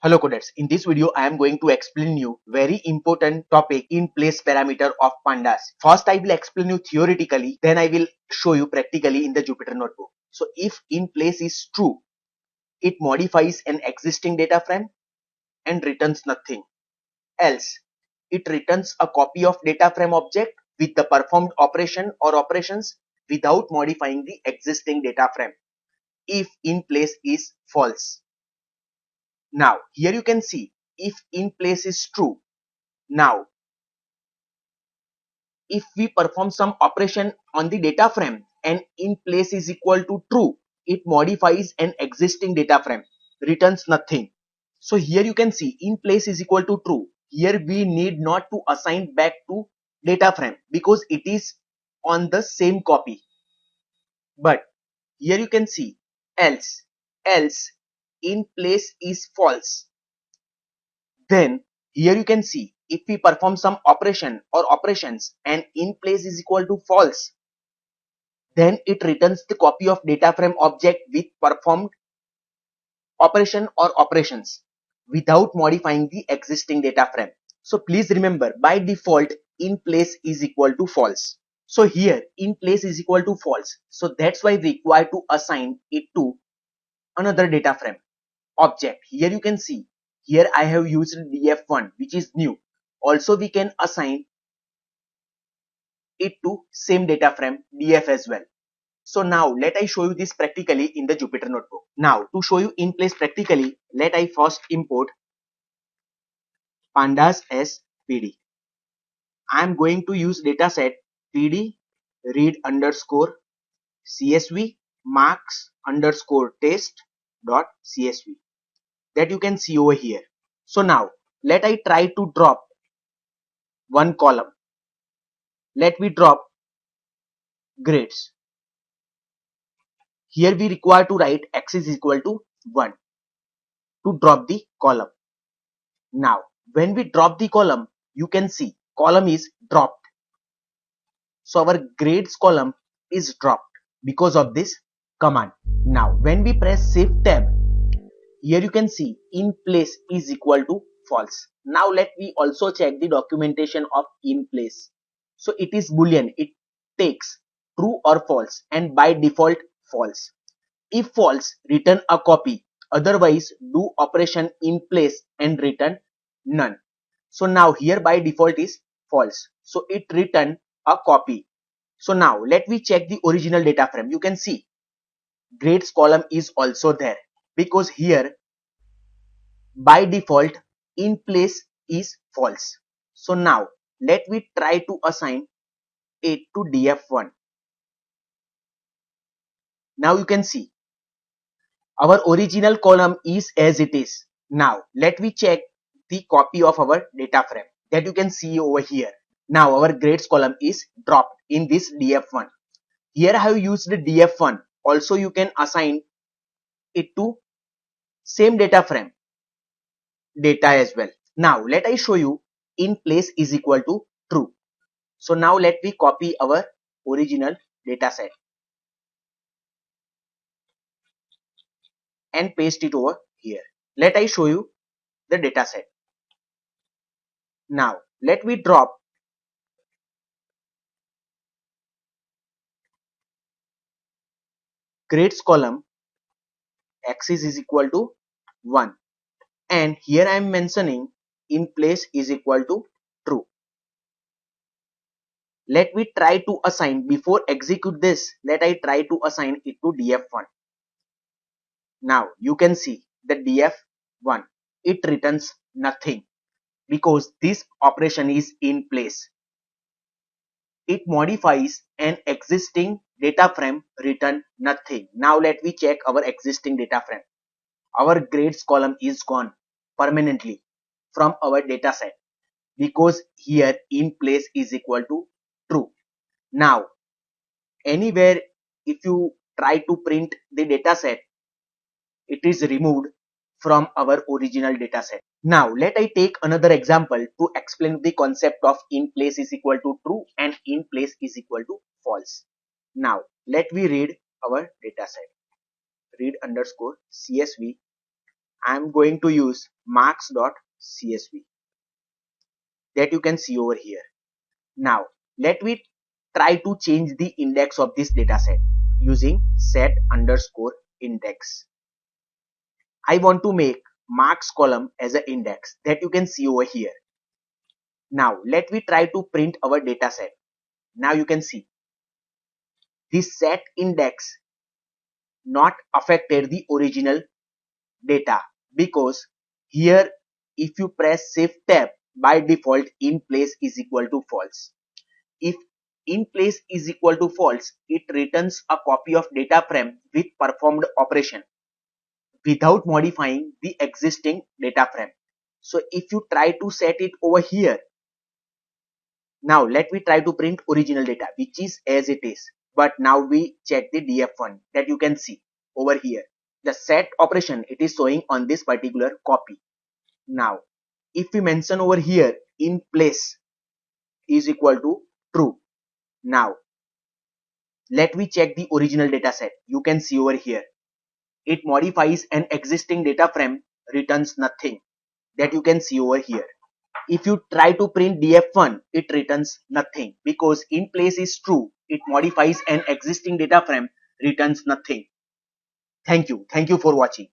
Hello coders, in this video I am going to explain you very important topic in place parameter of pandas. First I will explain you theoretically, then I will show you practically in the Jupyter notebook. So if in place is true, it modifies an existing data frame and returns nothing. Else, it returns a copy of data frame object with the performed operation or operations without modifying the existing data frame. If in place is false. Now here you can see if in place is true. Now if we perform some operation on the data frame and in place is equal to true, it modifies an existing data frame, returns nothing. So here you can see in place is equal to true. Here we need not to assign back to data frame because it is on the same copy. But here you can see else in place is false. Then here you can see if we perform some operation or operations and in place is equal to false, then it returns the copy of data frame object with performed operation or operations without modifying the existing data frame. So please remember, by default in place is equal to false. So here in place is equal to false. So that's why we require to assign it to another data frame object. Here you can see, here I have used df1 which is new. Also we can assign it to same data frame df as well. So now let I show you this practically in the Jupyter notebook. Now to show you in place practically, let I first import pandas as pd. I am going to use dataset pd read underscore csv marks underscore test dot csv that you can see over here. So now let I try to drop one column. Let me drop grades. Here we require to write x is equal to 1 to drop the column. Now when we drop the column, you can see column is dropped. So our grades column is dropped because of this command. Now when we press shift tab, here you can see in place is equal to false. Now let me also check the documentation of in place. So it is boolean, it takes true or false and by default false. If false, return a copy, otherwise do operation in place and return none. So now here by default is false, so it return a copy. So now let me check the original data frame. You can see grades column is also there because here by default in place is false. So now let me try to assign it to df1. Now you can see our original column is as it is. Now let me check the copy of our data frame that you can see over here. Now our grades column is dropped in this df1. Here I have used the df1. Also you can assign it to same data frame data as well. Now let I show you in place is equal to true. So now let me copy our original data set and paste it over here. Let I show you the data set. Now let me drop grades column axis is equal to 1 and here I am mentioning in place is equal to true. Let me try to assign, before execute this, let I try to assign it to df1. Now you can see the df1, it returns nothing because this operation is in place. It modifies an existing data frame, return nothing. Now let me check our existing data frame. Our grades column is gone permanently from our data set because here in place is equal to true. Now anywhere if you try to print the data set, it is removed from our original data set. Now let I take another example to explain the concept of in place is equal to true and in place is equal to false. Now let me read our data set. Read underscore csv I'm going to use marks.csv that you can see over here. Now let me try to change the index of this data set using set underscore index. I want to make marks column as an index that you can see over here. Now let me try to print our data set. Now you can see this set index not affected the original data, because here if you press shift tab, by default in place is equal to false. If in place is equal to false, it returns a copy of data frame with performed operation without modifying the existing data frame. So if you try to set it over here, now let me try to print original data which is as it is, but now we check the df1 that you can see over here. The set operation, it is showing on this particular copy. Now if we mention over here in place is equal to true, now let me check the original data set. You can see over here it modifies an existing data frame, returns nothing, that you can see over here. If you try to print df1, it returns nothing because in place is true. It modifies an existing data frame, returns nothing. Thank you for watching.